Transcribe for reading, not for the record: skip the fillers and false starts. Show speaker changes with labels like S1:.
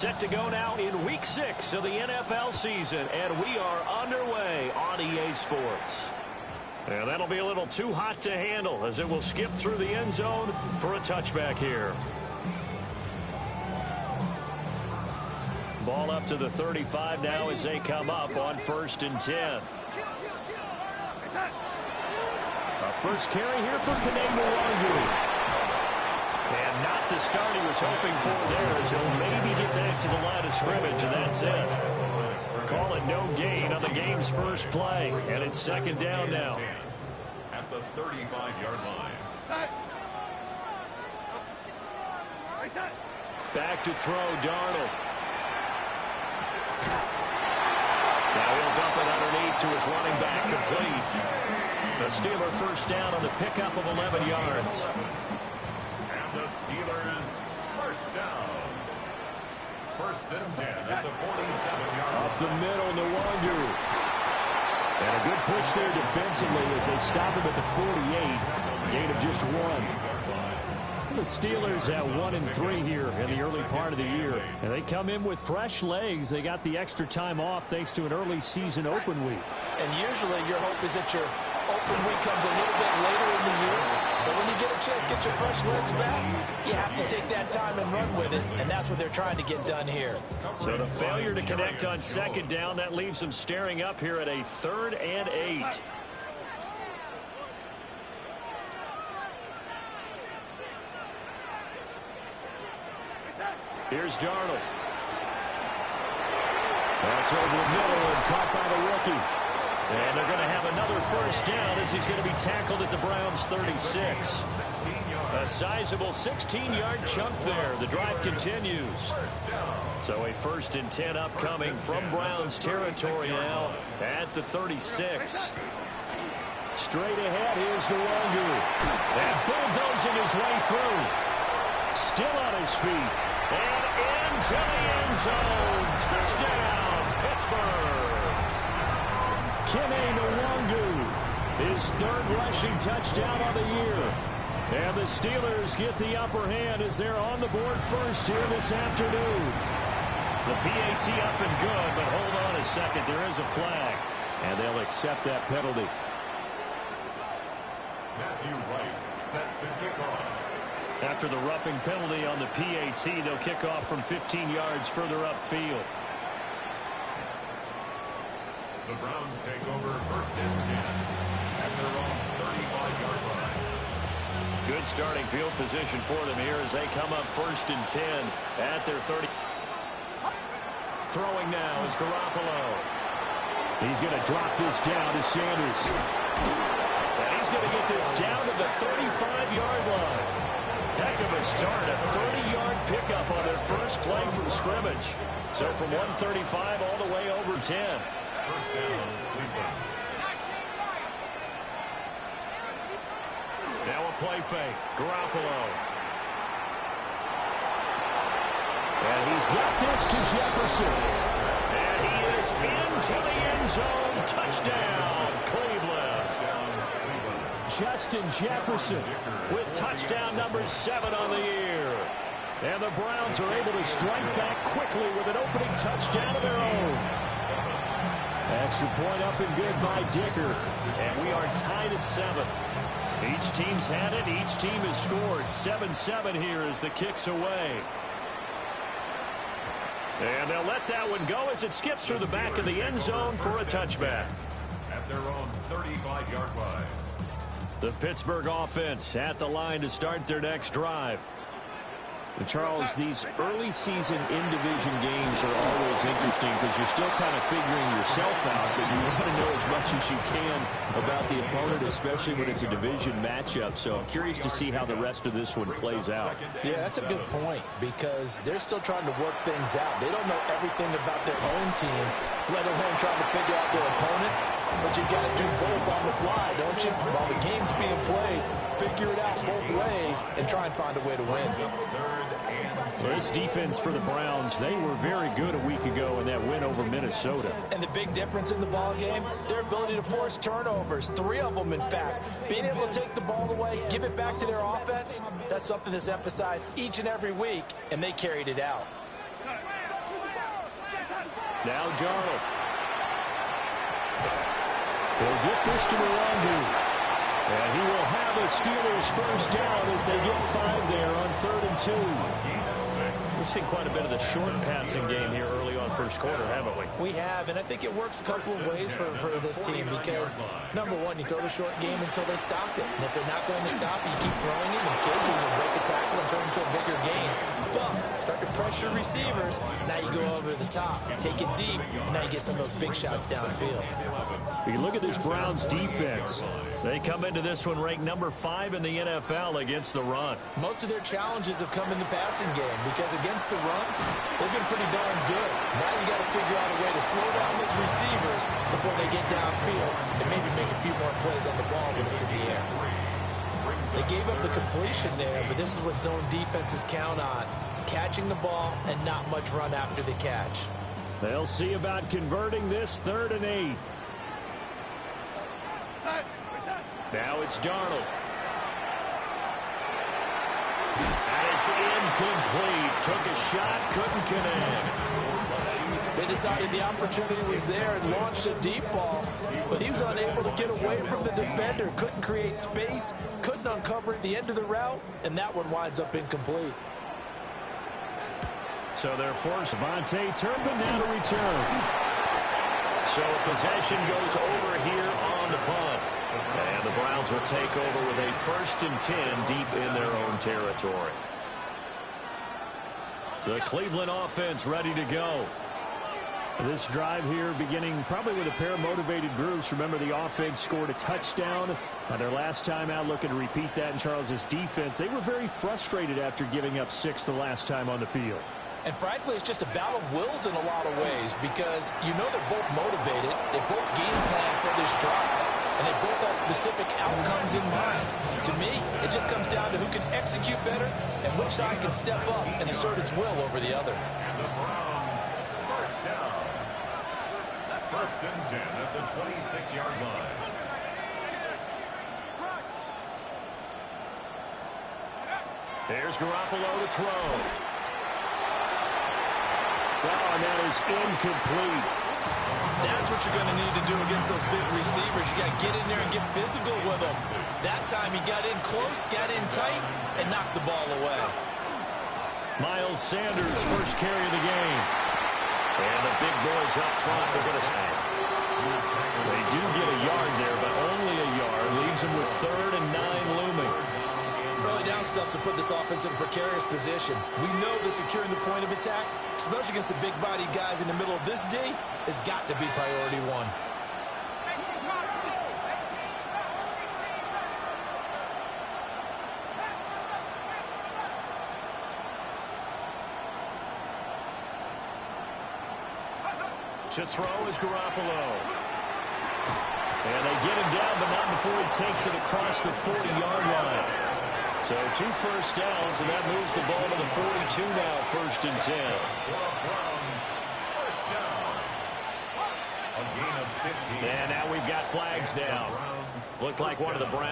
S1: Set to go now in Week 6 of the NFL season, and we are underway on EA Sports. And that'll be a little too hot to handle as it will skip through the end zone for a touchback here. Ball up to the 35 now as they come up on 1st and 10. A first carry here for Kene Nwangwu. And not the start he was hoping for there, as he'll maybe get back to the line of scrimmage, and that's it. Call it no gain on the game's first play, and it's 2nd down now.
S2: At the 35-yard line.
S1: Back to throw, Darnold. Now he'll dump it underneath to his running back, complete. The Steeler first down on the pickup of 11 yards.
S2: The Steelers first down. 1st and 10 at the 47-yard line.
S1: Up the middle, Nwangwu. And a good push there defensively as they stop him at the 48. Gain of just 1. The Steelers at 1-3 here in the early part of the year. And they come in with fresh legs. They got the extra time off thanks to an early season open week.
S3: And usually your hope is that your open week comes a little bit later in the year. But when you get a chance to get your fresh legs back, you have to take that time and run with it, and that's what they're trying to get done here.
S1: So the failure to connect on 2nd down, that leaves them staring up here at a 3rd and 8. Here's Darnold. That's over the middle and caught by the rookie. And they're going to have another first down as he's going to be tackled at the Browns' 36. A sizable 16-yard chunk there. The drive continues. So a 1st and 10 upcoming from Browns territory now at the 36. Straight ahead, here's Nwangwu. And bulldozing his way through. Still on his feet. And into the end zone. Touchdown, Pittsburgh. Kene Nwangwu, his 3rd rushing touchdown on the year. And the Steelers get the upper hand as they're on the board first here this afternoon. The PAT up and good, but hold on a second. There is a flag, and they'll accept that penalty.
S2: Matthew Wright set to kick off.
S1: After the roughing penalty on the PAT, they'll kick off from 15 yards further upfield.
S2: The Browns take over 1st and 10 at their own 35-yard line.
S1: Good starting field position for them here as they come up 1st and 10 at their 30. Throwing now is Garoppolo. He's going to drop this down to Sanders. And he's going to get this down to the 35-yard line. Heck of a start, a 30-yard pickup on their first play from scrimmage. So from 135 all the way over 10.
S2: First down, Cleveland.
S1: Now a play fake. Garoppolo. And he's got this to Jefferson. And he is into the end zone. Touchdown, Cleveland. Justin Jefferson with touchdown number 7 on the year. And the Browns are able to strike back quickly with an opening touchdown of their own. Extra point up and good by Dicker. And we are tied at 7. Each team's had it. Each team has scored. 7-7 here as the kick's away. And they'll let that one go as it skips through the back of the end zone for a touchback.
S2: At their own 35-yard line.
S1: The Pittsburgh offense at the line to start their next drive.
S4: And Charles, these early season in-division games are always interesting because you're still kind of figuring yourself out, but you want to know as much as you can about the opponent, especially when it's a division matchup. So I'm curious to see how the rest of this one plays out.
S3: Yeah, that's a good point because they're still trying to work things out. They don't know everything about their own team, let alone trying to figure out their opponent. But you got to do both on the fly, don't you? While the game's being played, figure it out both ways and try and find a way to win.
S1: This defense for the Browns, they were very good a week ago in that win over Minnesota.
S3: And the big difference in the ball game, their ability to force turnovers, 3 of them in fact. Being able to take the ball away, give it back to their offense, that's something that's emphasized each and every week, and they carried it out.
S1: Now Darnold. He'll get this to Mwangu. And he will have a Steelers first down as they get 5 there on 3rd and 2. We've seen quite a bit of the short passing game here early on first quarter, haven't we?
S3: We have, and I think it works a couple of ways for this team because, number one, you throw the short game until they stop it. And if they're not going to stop it, you keep throwing it, and occasionally you break a tackle and turn into a bigger gain. But start to pressure receivers, now you go over the top, take it deep, and now you get some of those big shots downfield.
S1: You look at this Browns defense. They come into this one ranked number 5 in the NFL against the run.
S3: Most of their challenges have come in the passing game because against the run, they've been pretty darn good. Now you got to figure out a way to slow down those receivers before they get downfield and maybe make a few more plays on the ball when it's in the air. They gave up the completion there, but this is what zone defenses count on, catching the ball and not much run after the catch.
S1: They'll see about converting this 3rd and 8. Now it's Darnold. And it's incomplete. Took a shot, couldn't connect.
S3: They decided the opportunity was there and launched a deep ball, but he was unable to get away from the defender. Couldn't create space, couldn't uncover at the end of the route, and that one winds up incomplete.
S1: So they're forced. Vontae Turpin now to return. So possession goes over here on the punt. And the Browns will take over with a 1st and 10 deep in their own territory. The Cleveland offense ready to go.
S4: This drive here beginning probably with a pair of motivated groups. Remember, the offense scored a touchdown on their last time out. Looking to repeat that in Charles's defense. They were very frustrated after giving up 6 the last time on the field.
S3: And frankly, it's just a battle of wills in a lot of ways because you know they're both motivated. They both game plan for this drive. And they both have specific outcomes in mind. To me, it just comes down to who can execute better and which side can step up and assert its will over the other.
S2: And the Browns, first down. 1st and 10 at the 26-yard line.
S1: There's Garoppolo to throw. Oh, and that is incomplete.
S3: That's what you're going to need to do against those big receivers. You got to get in there and get physical with them. That time he got in close, got in tight, and knocked the ball away.
S1: Miles Sanders, first carry of the game. And the big boys up front, they're going to stay. They do get a yard there, but only a yard. Leaves them with 3rd and 9 looming.
S3: Early down stuff to put this offense in a precarious position. We know that securing the point of attack, especially against the big-bodied guys in the middle of this D, has got to be priority 1.
S1: To throw is Garoppolo. And they get him down, but not before he takes it across the 40-yard line. So 2 first downs, and that moves the ball to the 42 now, 1st and 10.
S2: Browns, first down. A gain of 15.
S1: And now we've got flags down. Looked like one of the Browns